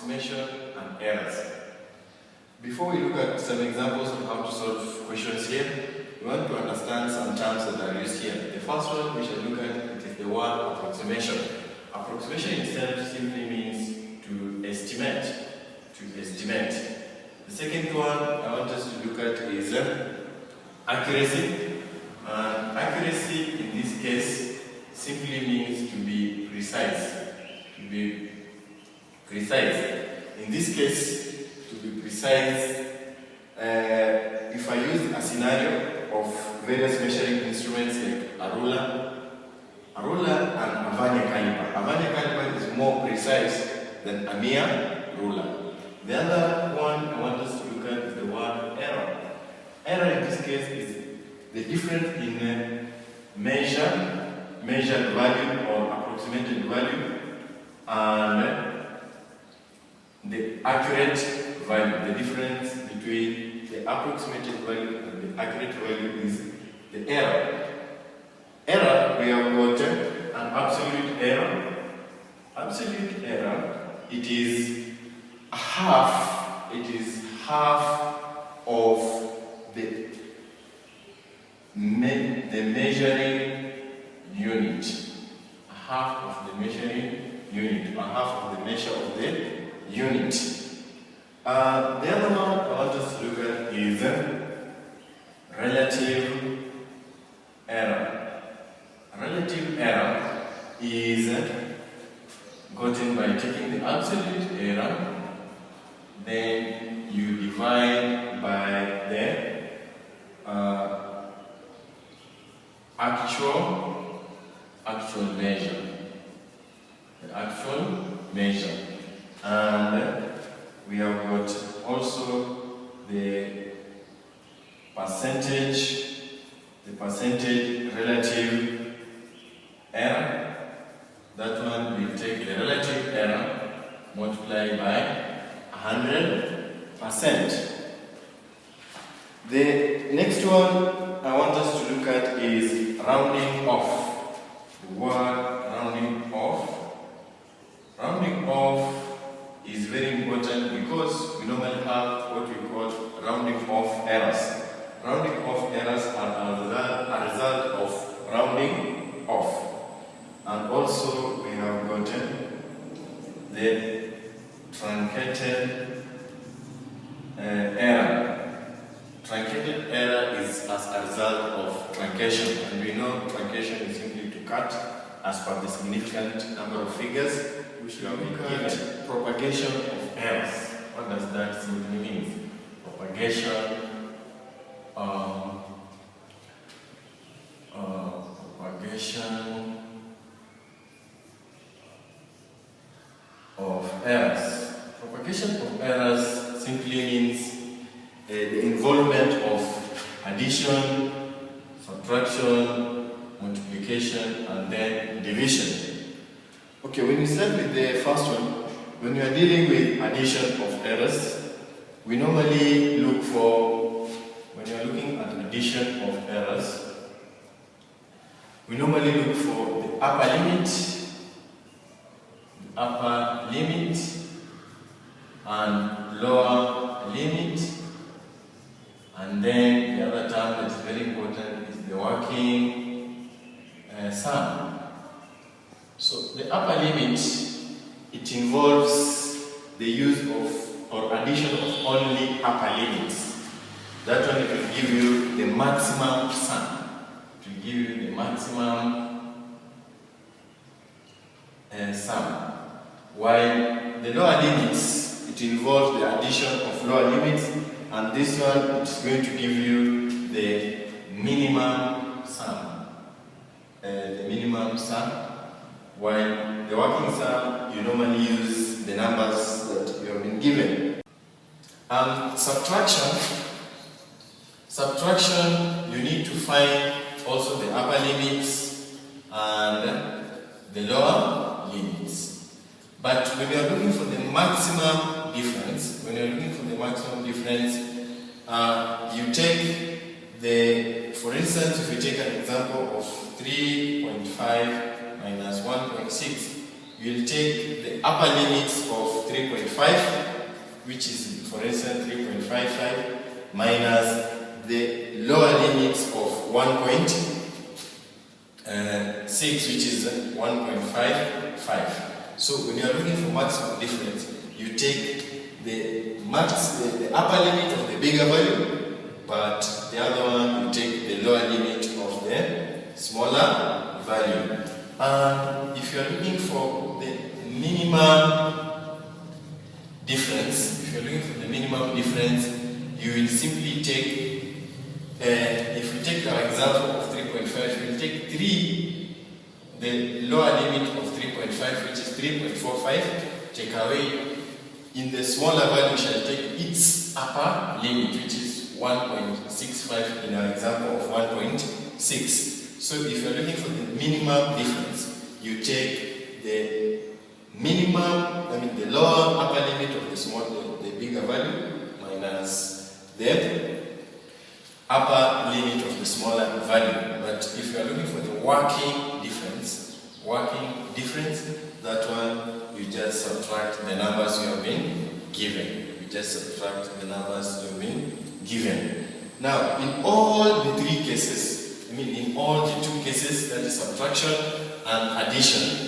approximation and errors. Before we look at some examples of how to solve questions here, we want to understand some terms that are used here. The first one we shall look at is the word approximation. Approximation itself simply means to estimate. The second one I want us to look at is accuracy. And accuracy in this case simply means to be precise. In this case, to be precise, if I use a scenario of various measuring instruments like a ruler and a vernier caliper. A vernier caliper is more precise than a mere ruler. The other one I want us to look at is the word error. Error in this case is the difference in measured value or approximated value and the accurate value. The difference between the approximated value and the accurate value is the error. Error, we have got an absolute error. Absolute error, it is half of the measuring unit. Half of the measuring unit, or half of the measure of the unit. The other one I want us to look at is relative error. Relative error is gotten by taking the absolute error, then you divide by the actual measure. The actual measure. And we have got also the percentage relative error. That one will take the relative error multiplied by 100%. The next one I want us to look at is rounding off. The word rounding off. Rounding off is very important because we normally have what we call rounding off errors. Rounding off errors are a result of rounding off. And also we have gotten the truncated error. Truncated error is as a result of truncation, and we know truncation is simply to cut as per the significant number of figures. We should look at propagation of errors. What does that simply mean? Propagation of errors. Propagation of errors simply means the involvement of addition, subtraction, multiplication, and then division. Okay, when you start with the first one, when you are dealing with addition of errors, we normally look for, when you are looking at addition of errors, we normally look for the upper limit and lower limit, and then the other term that is very important is the working sum. So the upper limit, it involves the use of or addition of only upper limits. That one it will give you the maximum sum. It will give you the maximum sum. While the lower limits, it involves the addition of lower limits, and this one is going to give you the minimum sum. While the working sum, you normally use the numbers that you have been given. Subtraction, you need to find also the upper limits and the lower limits. But when you are looking for the maximum difference, you take the, for instance, if we take an example of 3.5 minus 1.6, you'll take the upper limits of 3.5, which is, for instance, 3.55, minus the lower limits of 1.6, which is 1.55. So when you are looking for maximum difference, you take the upper limit of the bigger value, but the other one you take the lower limit of the smaller value. And if you are looking for the minimum difference, you will simply take, if you take our example of 3.5, you will take 3, the lower limit of 3.5, which is 3.45, take away. In the smaller value, we shall take its upper limit, which is 1.65 in our example of 1.6. So if you are looking for the minimum difference, you take the the lower upper limit of the bigger value minus the upper limit of the smaller value. But if you are looking for the working difference, that one you just subtract the numbers you have been given. Now, in all the three cases, in all the two cases, that is subtraction and addition.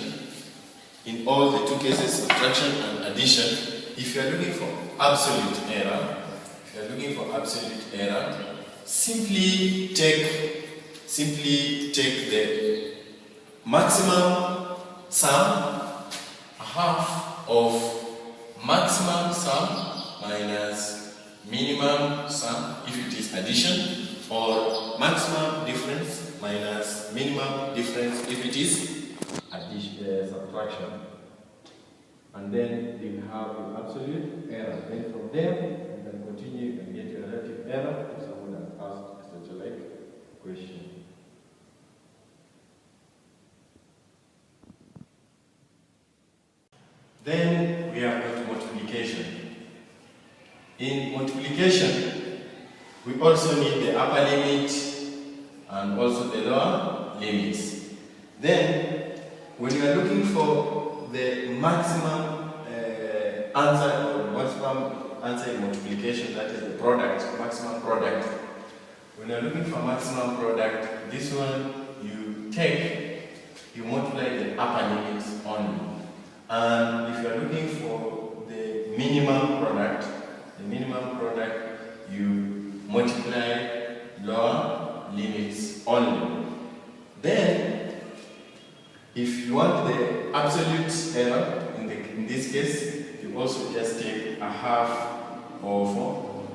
In all the two cases, subtraction and addition, if you are looking for absolute error, simply take the maximum sum, a half of maximum sum minus minimum sum if it is addition, or maximum difference minus minimum difference if it is subtraction. And then you have the absolute error. Then from there, you can continue and get your relative error if someone has asked such a question. Then we have got multiplication. In multiplication, we also need the upper limit and also the lower limits. Then, when you are looking for the maximum answer in multiplication, that is the maximum product. When you are looking for maximum product, this one you multiply the upper limits only. And if you are looking for the minimum product, you multiply lower limits only. Then, if you want the absolute error, in this case, you also just take a half of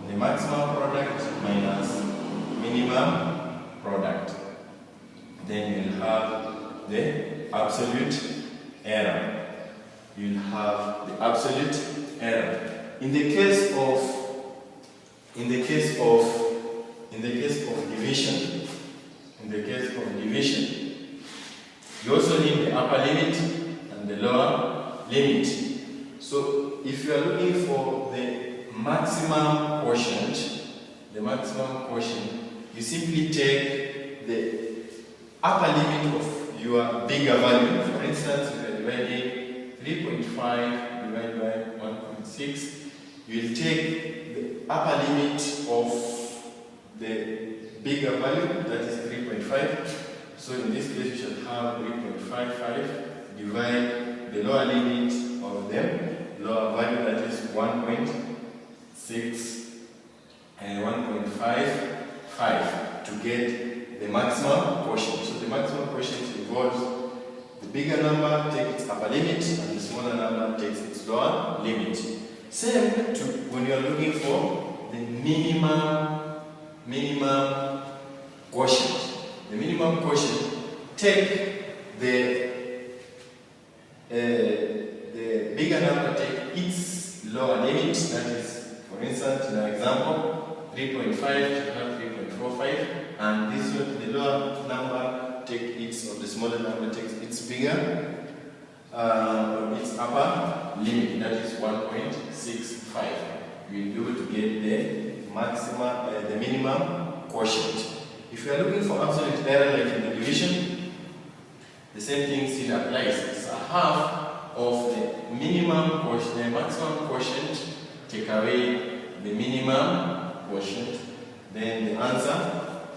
the maximum product minus minimum product. Then you'll have the absolute error. In the case of division, you also need the upper limit and the lower limit. So if you are looking for the maximum quotient, you simply take the upper limit of your bigger value. For instance, if you are dividing 3.5 divided by 1.6, you will take the upper limit of the bigger value, that is 3.5. So in this case, you should have 3.55 divide the lower limit of the lower value, that is 1.6 and 1.55 to get the maximum quotient. So the maximum quotient involves the bigger number takes its upper limit and the smaller number takes its lower limit. Same to when you are looking for the minimum quotient. The minimum quotient, take the bigger number, take its lower limit, that is, for instance, in our example, 3.5 should have 3.45, and this one, the lower number, take its, or the smaller number takes its bigger, its upper limit, that is 1.65. You will be able to get the maximum, the minimum quotient. If you are looking for absolute error like in the division, the same thing still applies. It's a half of the minimum quotient, the maximum quotient, take away the minimum quotient, then the answer,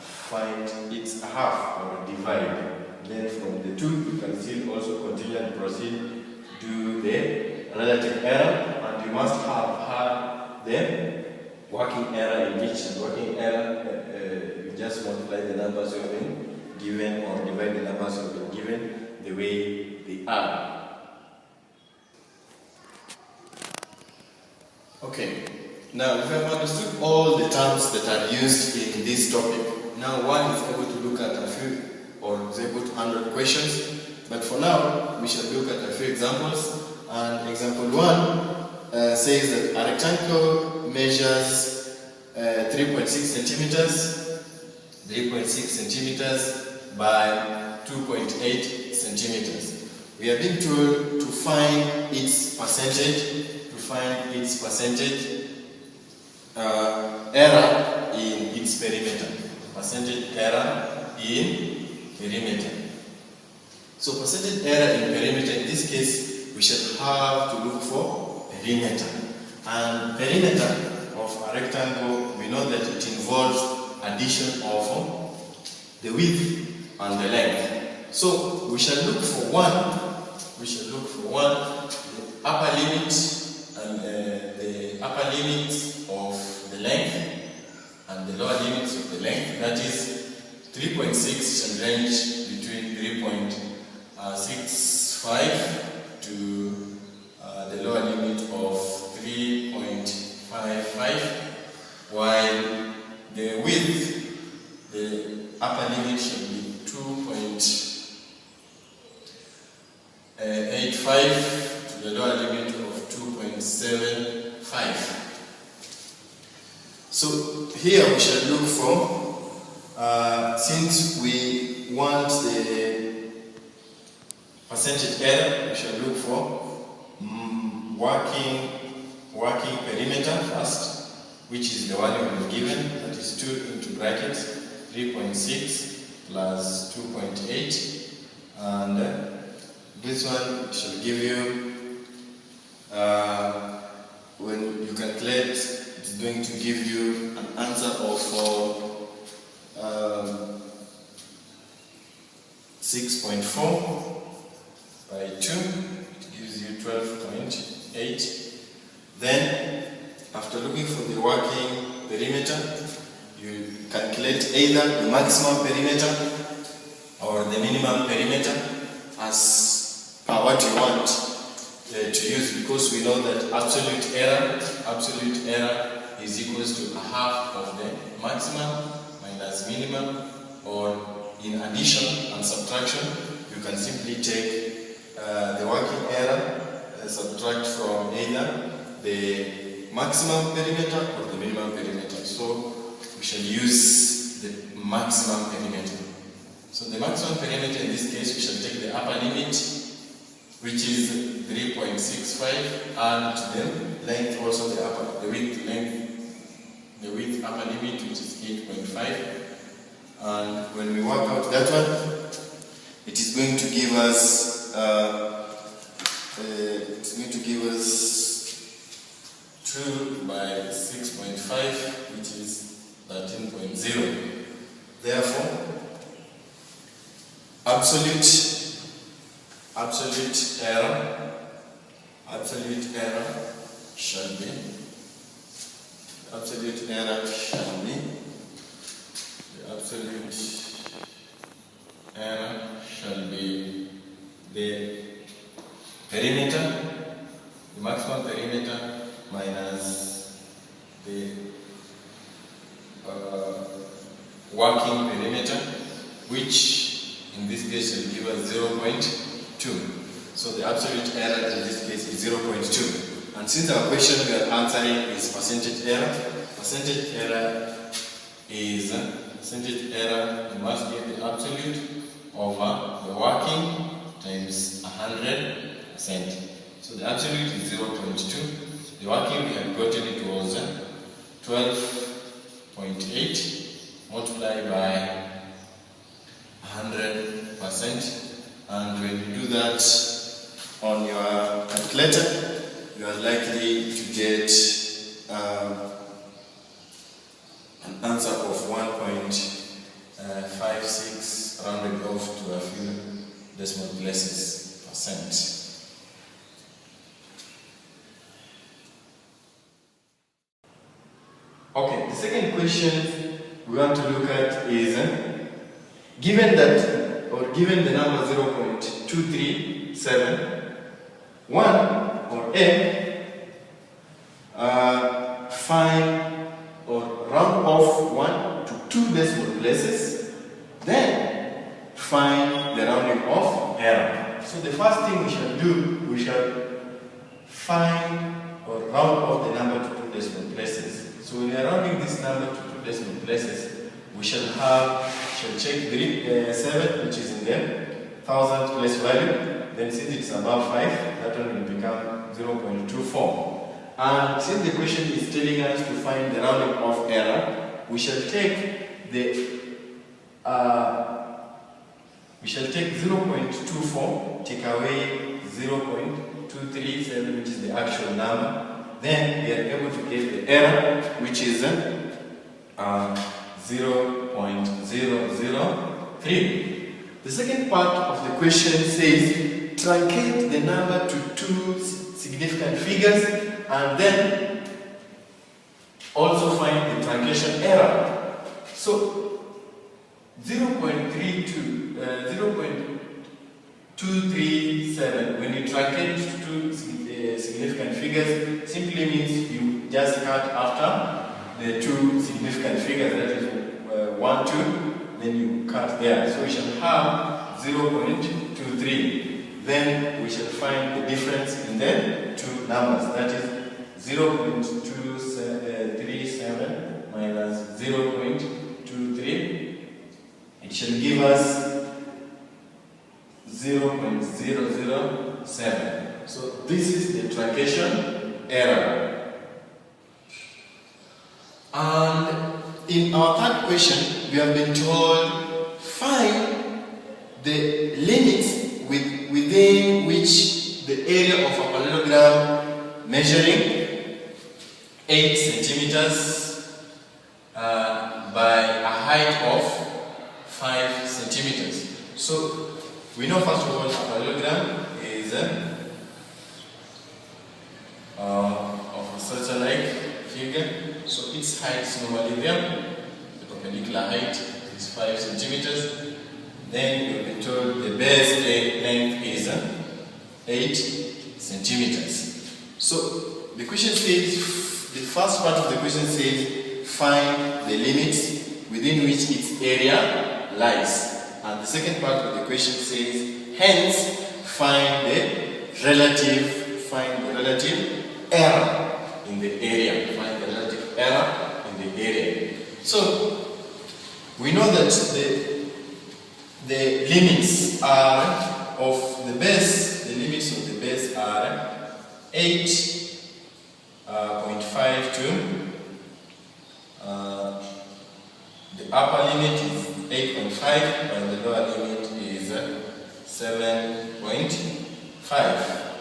find its half or divide. Then from the 2, you can still also continue and proceed, do the relative error, and you must have had the working error in each. And working error, you just multiply the numbers you have been given or divide the numbers you have been given the way they are. Okay, now if you have understood all the terms that are used in this topic, now one is able to look at a few or is able to handle questions. But for now, we shall look at a few examples. And example 1 says that a rectangle measures 3.6 centimeters by 2.8 centimeters. We are being told to find its percentage, error in its perimeter. Percentage error in perimeter. So percentage error in perimeter, in this case, we should have to look for perimeter. And perimeter of a rectangle, we know that it involves addition of the width and the length. So we shall look for one. The upper limit and the upper limits of the length and the lower limits of the length. That is 3.6 shall range between 3.65 to the lower limit of 3.55, while the width, the upper limit should be 2.85 to the lower limit of 2.75. So here we shall look for, since we want the percentage error, we shall look for working perimeter first, which is the one we have given, that is 2 into brackets 3.6 plus 2.8, and this one shall give you, when you calculate, it's going to give you an answer of 6.4 by 2, it gives you 12.8. Then, after looking for the working perimeter, you calculate either the maximum perimeter or the minimum perimeter as per what you want to use, because we know that absolute error is equals to a half of the maximum minus minimum, or in addition and subtraction, you can simply take the working error, subtract from either the maximum perimeter or the minimum perimeter. So we shall use the maximum perimeter. So the maximum perimeter in this case, we shall take the upper limit, which is 3.65, and the length also the width upper limit, which is 8.5. And when we work out that one, it is going to give us 2 by 6.5, which is 13.0. Therefore, absolute error shall be the perimeter, the maximum perimeter minus the working perimeter, which in this case will give us 0.2. So the absolute error in this case is 0.2. And since our question we are answering is percentage error, you must get the absolute over the working times 100%. So the absolute is 0.2. The working we had gotten it was 12.8 multiplied by 100%. And when you do that on your calculator, you are likely to get an answer of 1.56 rounded off to a few decimal places percent. Okay, the second question we want to look at is given the number 0.2371 or A, find or round off 1 to 2 decimal places, then find the rounding off error. So the first thing we shall do, we shall find or round off the number to 2 decimal places. So when we are rounding this number to 2 decimal places, we shall check 7, which is in the 1000th place value. Then since it's above 5, that one will become 0.24. And since the question is telling us to find the rounding off error, we shall take 0.24, take away 0.237, which is the actual number. Then we are able to get the error, which is 0.003. The second part of the question says truncate the number to 2 significant figures and then also find the truncation error. So 0.237, when you truncate to 2 significant figures, simply means you just cut after the 2 significant figures, that is 1, 2, then you cut there. So we shall have 0.23. Then we shall find the difference in the 2 numbers, that is 0.237 minus 0.23. It shall give us 0.007. So this is the truncation error. And in our third question, we have been told find the limits within which the area of a parallelogram measuring 8 centimeters by a height of 5 centimeters. So we know first of all a parallelogram is of such a like figure. So its height is normally there. The perpendicular height is 5 centimeters. Then you've been told the base length is 8 centimeters. So the question says, the first part of the question says, find the limits within which its area lies. And the second part of the question says, hence, find the relative error in the area. Find the relative error in the area. So we know that the limits are of the base. The limits of the base are 8.52. The upper limit is 8.5 and the lower limit is 7.5.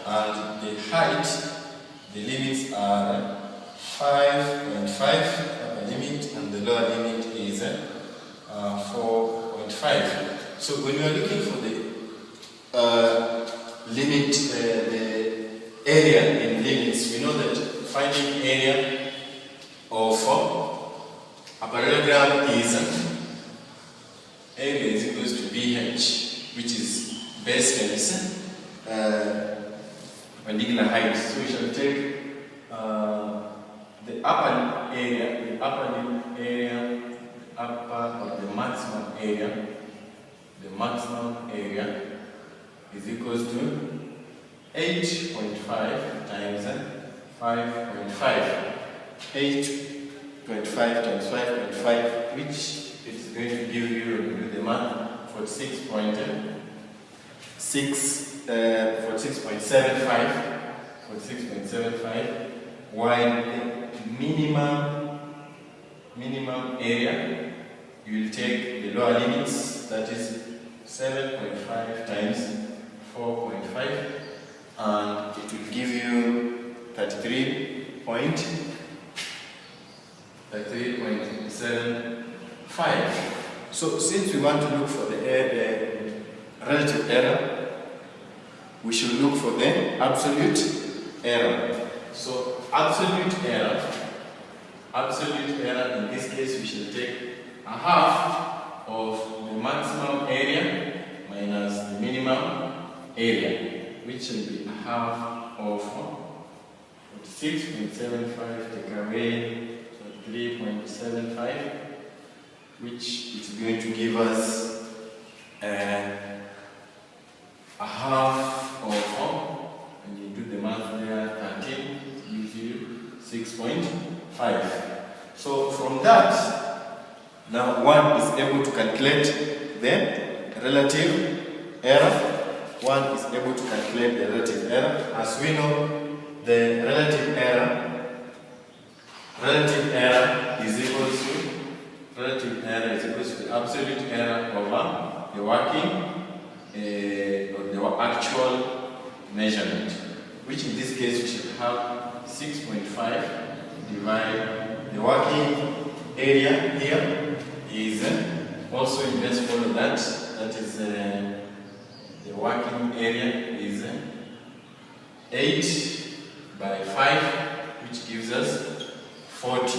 And the height, the limits are 5.5 upper limit and the lower limit is 4.5. So when we are looking for the limit, the area in limits, we know that finding area of a parallelogram is area is equal to BH, which is base times perpendicular height. So we shall take the upper area, or the maximum area is equal to 8.5 times 5.5. 8.5 times 5.5, which is going to give you, do the math, 46.75, while the minimum area, you will take the lower limits, that is 7.5 times 4.5, and it it will give you 33.75. So since we want to look for the relative error, we should look for the absolute error. So absolute error in this case, we should take a half of the maximum area minus the minimum area, which will be a half of 46.75 take away 3.75, which is going to give us a half of, when you do the math there, 13 gives you 6.5. So from that, now one is able to calculate the relative error. One is able to calculate the relative error. As we know, the relative error is equal to the absolute error over the working or the actual measurement, which in this case we should have 6.5 divide the working area here is also, you just follow that is the working area is 8 by 5, which gives us 40.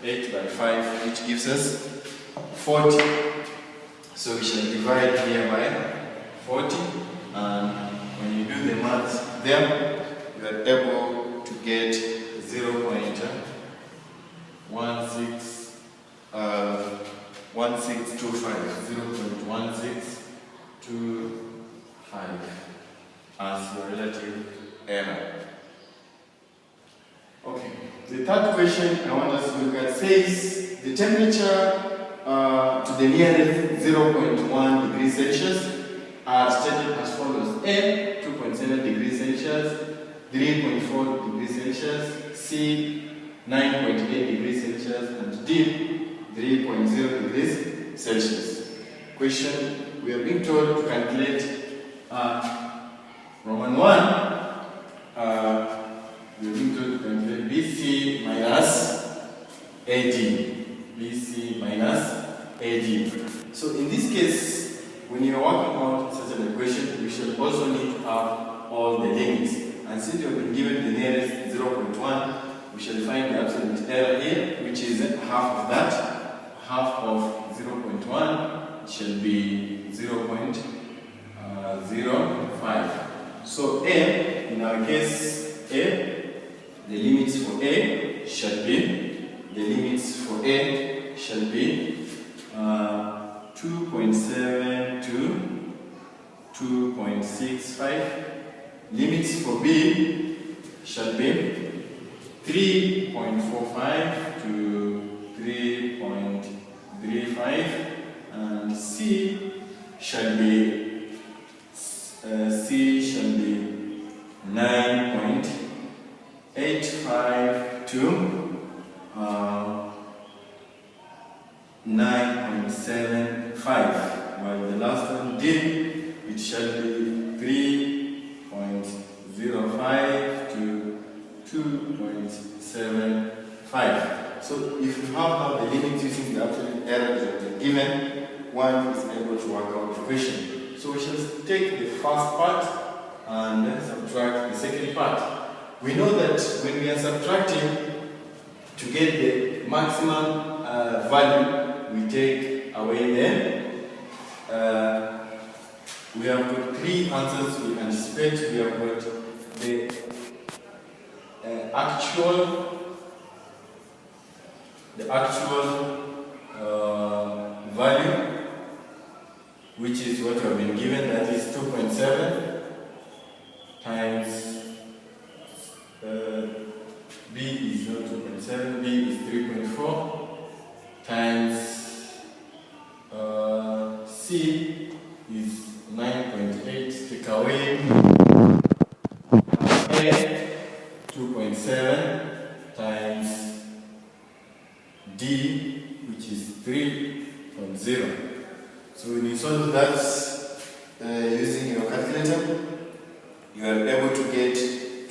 8 by 5, which gives us 40. So we shall divide here by 40, and when you do the math there, you are able to get 0.1625 as your relative error. Okay, the third question I want us to look at says the temperature to the nearest 0.1 degrees Celsius are stated as follows: A, 2.7 degrees Celsius, 3.4 degrees Celsius, C, 9.8 degrees Celsius, and D, 3.0 degrees Celsius. Question, we are being told to calculate Roman 1, we are being told to calculate BC minus AD. BC minus AD. So in this case, when you are working on such an equation, we should also need to have all the limits. And since you have been given the nearest 0.1, we shall find the absolute error here, which is half of that. Half of 0.1 shall be 0.05. So A, in our case, A, the limits for A shall be 2.7 to 2.65. Limits for B shall be 3.45 to 3.35, and C shall be 9.85 to 9.75, while the last one D, it shall be 3.05 to 2.75. So if you have now the limits using the absolute error that are given, one is able to work out the equation. So we shall take the first part and then subtract the second part. We know that when we are subtracting to get the maximum value, we take away them. We have got three answers we anticipate. We have got the actual value, which is what we have been given, that is 2.7 times B is not 2.7, B is 3.4 times C is 9.8, take away A, 2.7 times D, which is 3.0. So when you solve that using your calculator, you are able to get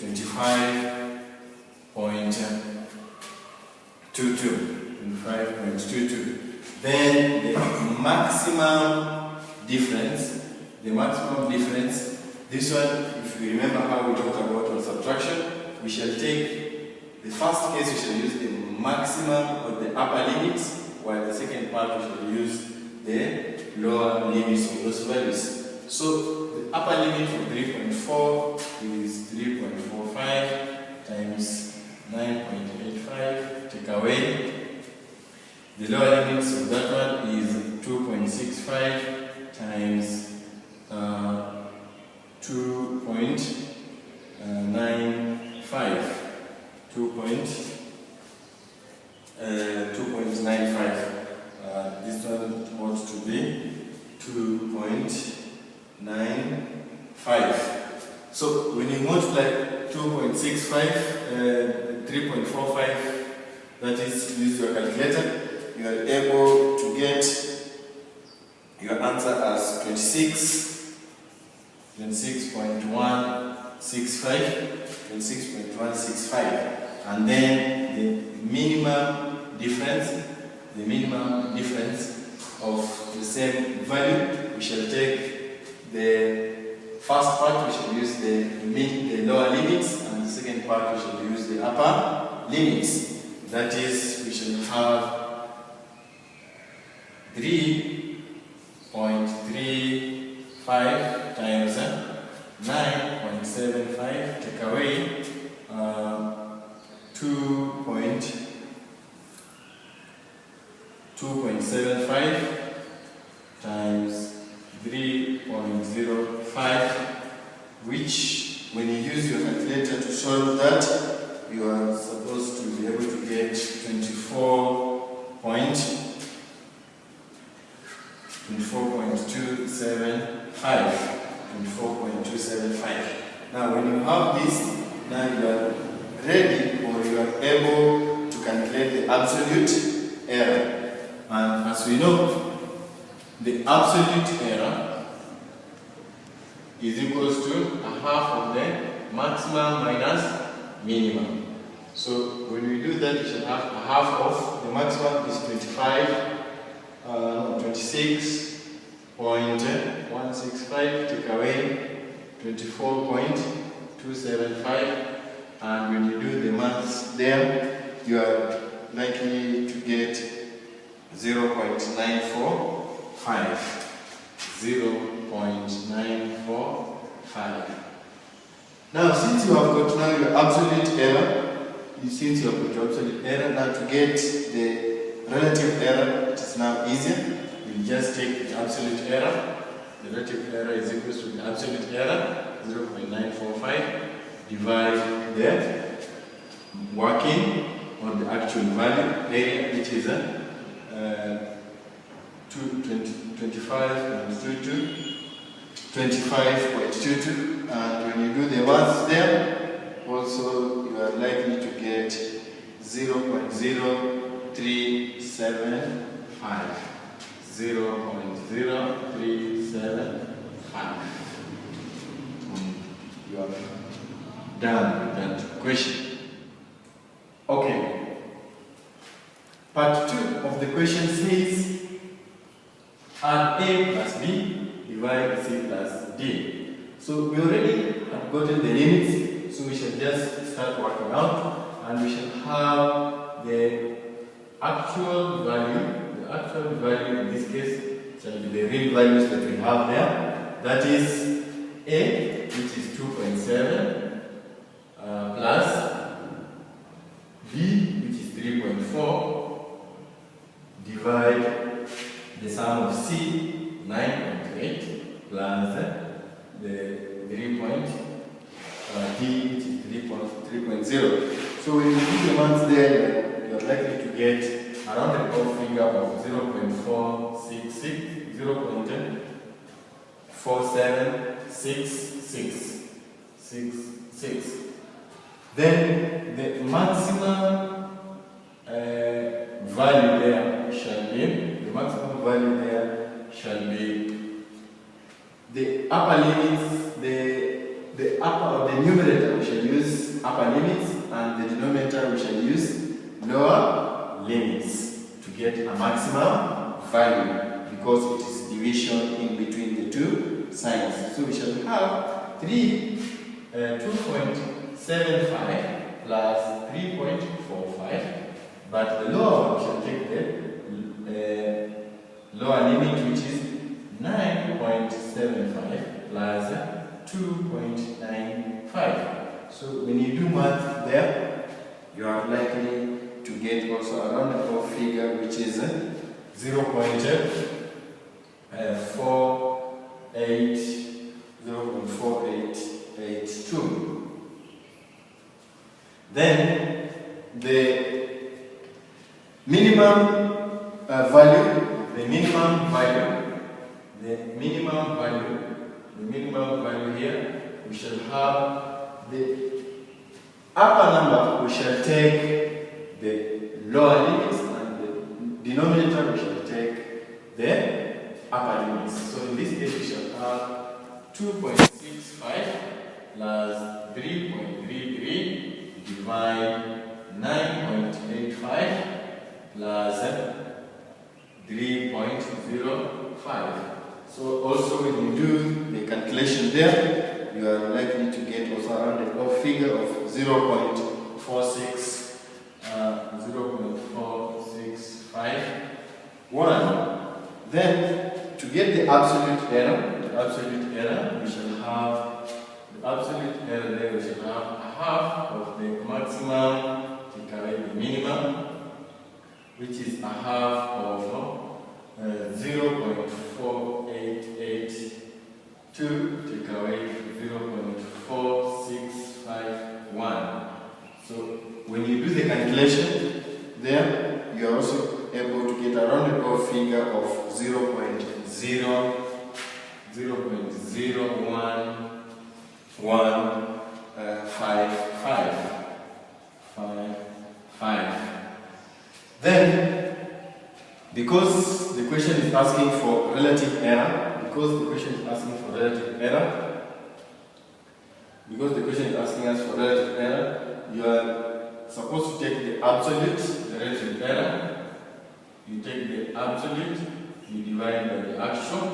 25.22. Then the maximum difference, this one, if you remember how we talked about on subtraction, we shall take the first case, we shall use the maximum or the upper limits, while the second part we shall use the lower limits of those values. So the upper limit for 3.4 is 3.45 times 9.85, take away. The lower limits of that one is 2.65 times 2.95. 2.95. This one ought to be 2.95. So when you multiply 2.65, 3.45, that is, use your calculator, you are able to get your answer as 26.165, and then the minimum difference of the same value, we shall take the first part, we shall use the lower limits, and the second part we shall use the upper limits. That is, we shall have 3.35 times 9.75, take away 2.75 times 3.05, which when you use your calculator to solve that, you are supposed to be able to get 24.275. Now when you have this, now you are ready, or you are able to calculate the absolute error. And as we know, the absolute error is equals to a half of the maximum minus minimum. So when we do that, we should have a half of the maximum is 26.165, take away 24.275, and when you do the maths there, you are likely to get 0.945. 0.945. Now, since you have got now your absolute error, now to get the relative error, it is now easier. You just take the absolute error. The relative error is equal to the absolute error, 0.945, divide the working on the actual value area, which is 25.22, and when you do the maths there, also you are likely to get 0.0375. 0.0375. You are done with that question. Okay. Part 2 of the question says, add A plus B, divide C plus D. So we already have gotten the limits, so we shall just start working out, and we shall have the actual value. The actual value in this case shall be the real values that we have there. That is A, which is 2.7, plus B, which is 3.4, divide the sum of C, 9.8, plus the 3 D, which is 3.0. So when you do the maths there, you are likely to get around the whole figure of 0.4766. Then the maximum value there shall be the upper limits, the upper of the numerator we shall use upper limits, and the denominator we shall use lower limits to get a maximum value, because it is division in between the two signs. So we shall have 2.75 plus 3.45, but the lower one shall take the lower limit, which is 9.75 plus 2.95. So when you do math there, you are likely to get also a roundabout figure, which is 0.4882. Then the minimum value here, we shall have the upper number, we shall take the lower limits, and the denominator we shall take the upper limits. So in this case we shall have 2.65 plus 3.33 divide 9.85 plus 3.05. So also when you do the calculation there, you are likely to get also around a figure of 0.461. Then to get the absolute error, we shall have the absolute error there. We shall have a half of the maximum take away the minimum, which is a half of 0.4882 take away 0.4651. So when you do the calculation there, you are also able to get a roundabout figure of 0.00115. Then, because the question is asking for relative error, you are supposed to take the absolute, the relative error. You take the absolute, you divide by the actual,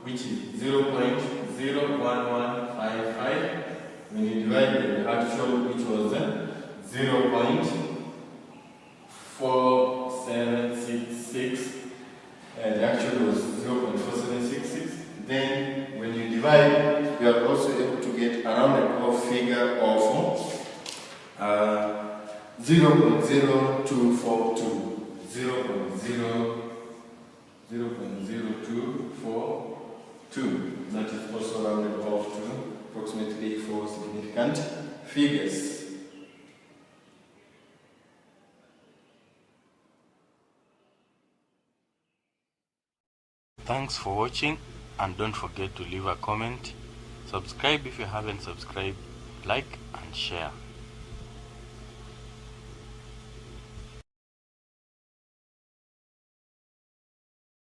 which is 0.01155. When you divide by the actual, which was 0.4766, the actual was 0.4766. Then when you divide, you are also able to get around a figure of 0.0242. 0.0242. That is also rounded off to approximately 4 significant figures. Thanks for watching, and don't forget to leave a comment, subscribe if you haven't subscribed, like and share.